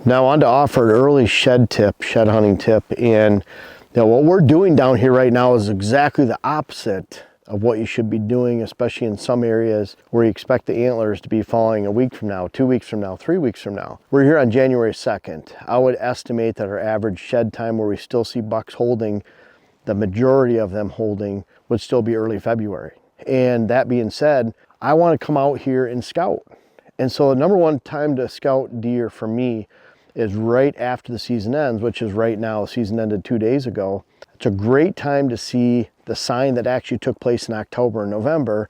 Now on to offer an early shed hunting tip. And what we're doing down here right now is exactly the opposite of what you should be doing, especially in some areas where you expect the antlers to be falling a week from now, 2 weeks from now, 3 weeks from now. We're here on January 2nd. I would estimate that our average shed time where we still see bucks holding, the majority of them holding, would still be early February. And that being said, I want to come out here and scout. And so the number one time to scout deer for me is right after the season ends, which is right now. The season ended 2 days ago. It's a great time to see the sign that actually took place in October and November,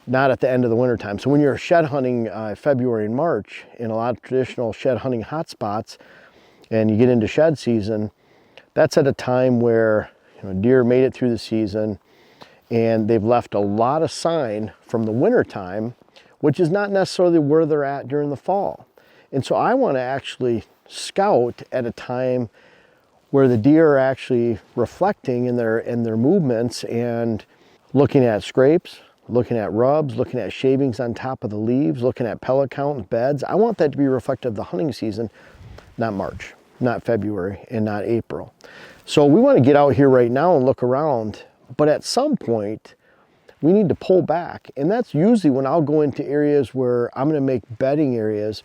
not at the end of the winter time. So when you're shed hunting February and March in a lot of traditional shed hunting hotspots, and you get into shed season, that's at a time where deer made it through the season and they've left a lot of sign from the winter time, which is not necessarily where they're at during the fall. And so I want to actually scout at a time where the deer are actually reflecting in their movements and looking at scrapes, looking at rubs, looking at shavings on top of the leaves, looking at pellet count and beds. I want that to be reflective of the hunting season, not March, not February, and not April. So we want to get out here right now and look around, but at some point we need to pull back. And that's usually when I'll go into areas where I'm going to make bedding areas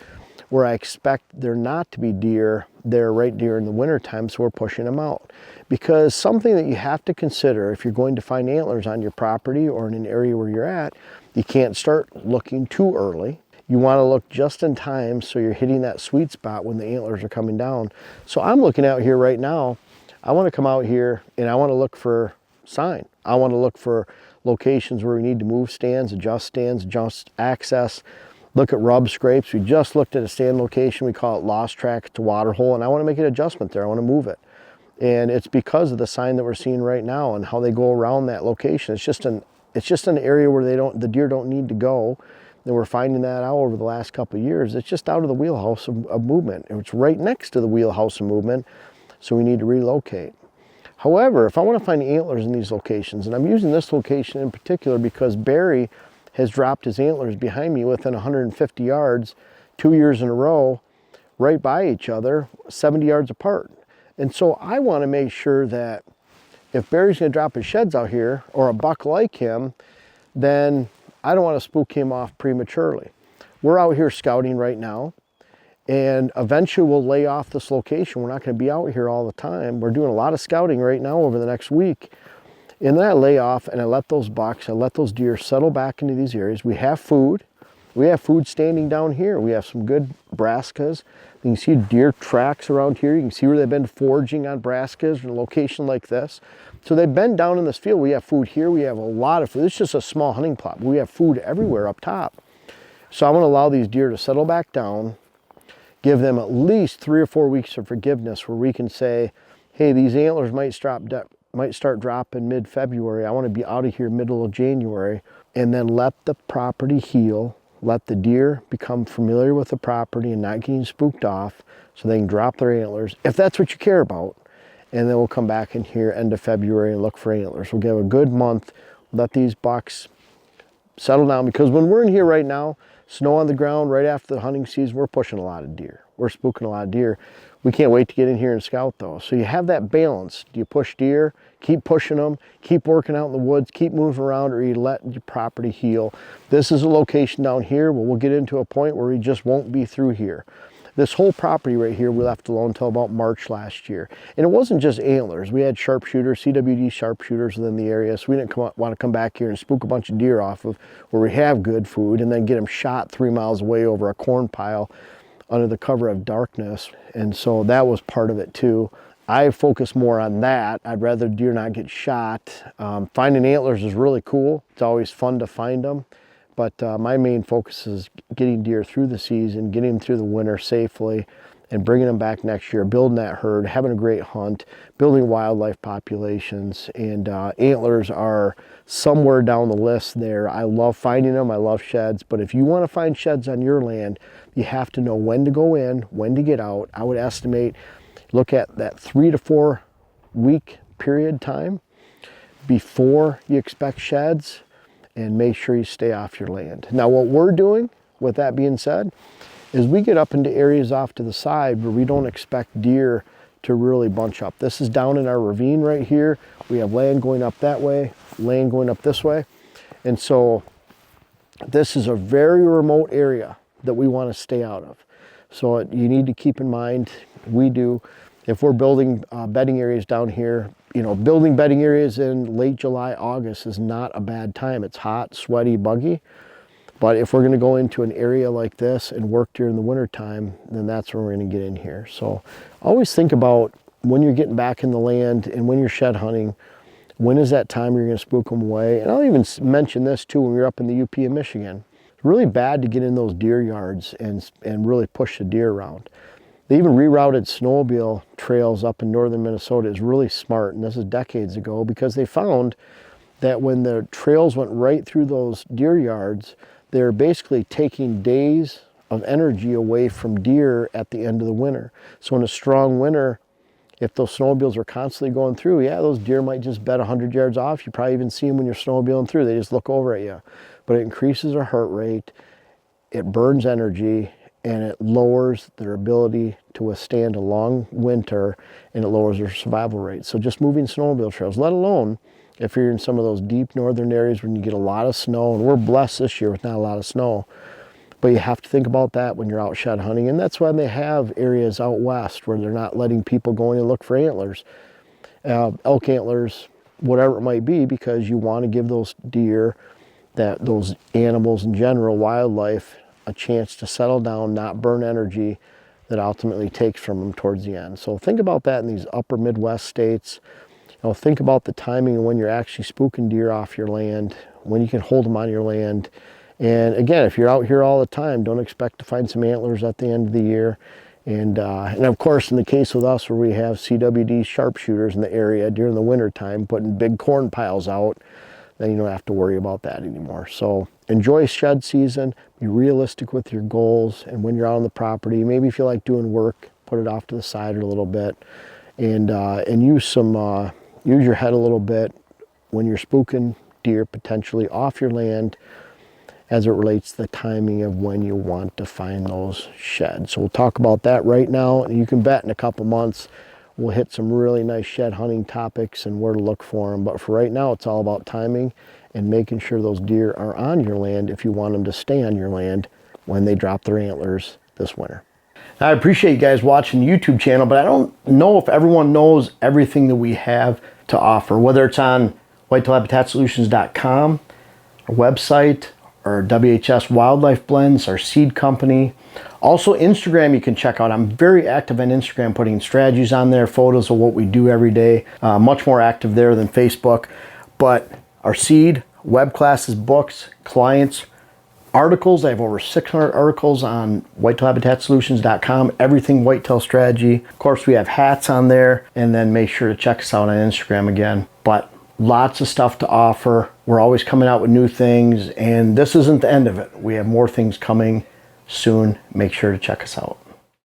where I expect there not to be deer there right during the winter time, so we're pushing them out. Because something that you have to consider if you're going to find antlers on your property or in an area where you're at, you can't start looking too early. You want to look just in time so you're hitting that sweet spot when the antlers are coming down. So I'm looking out here right now. I want to come out here and I want to look for sign. I want to look for locations where we need to move stands, adjust access, look at rub scrapes. We just looked at a stand location. We call it lost track to water hole, and I want to make an adjustment there. I want to move it. And it's because of the sign that we're seeing right now and how they go around that location. It's just an area where the deer don't need to go. And we're finding that out over the last couple of years. It's just out of the wheelhouse of movement. It's right next to the wheelhouse of movement, so we need to relocate. However, if I want to find antlers in these locations, and I'm using this location in particular because Barry has dropped his antlers behind me within 150 yards 2 years in a row, right by each other, 70 yards apart. And so I want to make sure that if Barry's going to drop his sheds out here, or a buck like him, then I don't want to spook him off prematurely. We're out here scouting right now, and eventually we'll lay off this location. We're not going to be out here all the time. We're doing a lot of scouting right now over the next week. And then I lay off and I let those bucks, I let those deer settle back into these areas. We have food. We have food standing down here. We have some good brassicas. You can see deer tracks around here. You can see where they've been foraging on brassicas in a location like this. So they've been down in this field. We have food here. We have a lot of food. It's just a small hunting plot. We have food everywhere up top. So I'm going to allow these deer to settle back down, give them at least 3 or 4 weeks of forgiveness where we can say, hey, these antlers might start dropping mid-February. I want to be out of here middle of January, and then let the property heal. Let the deer become familiar with the property and not getting spooked off so they can drop their antlers, if that's what you care about. And then we'll come back in here end of February and look for antlers. We'll give a good month, let these bucks settle down, because when we're in here right now, snow on the ground right after the hunting season, we're pushing a lot of deer. We're spooking a lot of deer. We can't wait to get in here and scout though. So you have that balance. Do you push deer, keep pushing them, keep working out in the woods, keep moving around, or you let your property heal? This is a location down here where we'll get into a point where we just won't be through here. This whole property right here we left alone until about March last year. And it wasn't just antlers. We had sharpshooters, CWD sharpshooters within the area. So we didn't want to come back here and spook a bunch of deer off of where we have good food and then get them shot 3 miles away over a corn pile under the cover of darkness. And so that was part of it too. I focus more on that. I'd rather deer not get shot. Finding antlers is really cool. It's always fun to find them. But my main focus is getting deer through the season, getting them through the winter safely, and bringing them back next year, building that herd, having a great hunt, building wildlife populations. And antlers are somewhere down the list there. I love finding them. I love sheds. But if you want to find sheds on your land, you have to know when to go in, when to get out. I would estimate, look at that 3 to 4 week period time before you expect sheds, and make sure you stay off your land. Now what we're doing, with that being said, is we get up into areas off to the side where we don't expect deer to really bunch up. This is down in our ravine right here. We have land going up that way, land going up this way. And so this is a very remote area that we want to stay out of. So you need to keep in mind, we do, if we're building bedding areas down here, you know, building bedding areas in late July, August is not a bad time. It's hot, sweaty, buggy. But if we're going to go into an area like this and work during the winter time, then that's where we're going to get in here. So always think about when you're getting back in the land and when you're shed hunting, when is that time you're going to spook them away? And I'll even mention this too when you're up in the UP in Michigan. It's really bad to get in those deer yards and really push the deer around. They even rerouted snowmobile trails up in northern Minnesota. Is really smart, and this is decades ago, because they found that when the trails went right through those deer yards, they're basically taking days of energy away from deer at the end of the winter. So in a strong winter, if those snowmobiles are constantly going through, yeah, those deer might just bed 100 yards off. You probably even see them when you're snowmobiling through. They just look over at you. But it increases their heart rate, it burns energy, and it lowers their ability to withstand a long winter, and it lowers their survival rate. So just moving snowmobile trails, let alone if you're in some of those deep northern areas when you get a lot of snow, and we're blessed this year with not a lot of snow, but you have to think about that when you're out shed hunting. And that's why they have areas out west where they're not letting people go in and look for antlers, elk antlers, whatever it might be, because you want to give those deer, those animals in general, wildlife, a chance to settle down, not burn energy that ultimately takes from them towards the end. So think about that in these upper Midwest states. You know, think about the timing of when you're actually spooking deer off your land, when you can hold them on your land. And again, if you're out here all the time, don't expect to find some antlers at the end of the year. And of course, in the case with us where we have CWD sharpshooters in the area during the winter time, putting big corn piles out, then you don't have to worry about that anymore. So enjoy shed season, be realistic with your goals, and when you're out on the property, maybe if you like doing work, put it off to the side a little bit, and use your head a little bit when you're spooking deer potentially off your land as it relates to the timing of when you want to find those sheds. So we'll talk about that right now, and you can bet in a couple months we'll hit some really nice shed hunting topics and where to look for them. But for right now, it's all about timing and making sure those deer are on your land if you want them to stay on your land when they drop their antlers this winter. Now, I appreciate you guys watching the YouTube channel, but I don't know if everyone knows everything that we have to offer, whether it's on whitetailhabitatsolutions.com, our website, our WHS Wildlife Blends, our seed company. Also Instagram you can check out. I'm very active on Instagram, putting strategies on there, photos of what we do every day. Much more active there than Facebook. But our seed, web classes, books, clients, articles. I have over 600 articles on whitetailhabitatsolutions.com, everything whitetail strategy. Of course, we have hats on there, and then make sure to check us out on Instagram again. But lots of stuff to offer. We're always coming out with new things, and this isn't the end of it. We have more things coming soon. Make sure to check us out.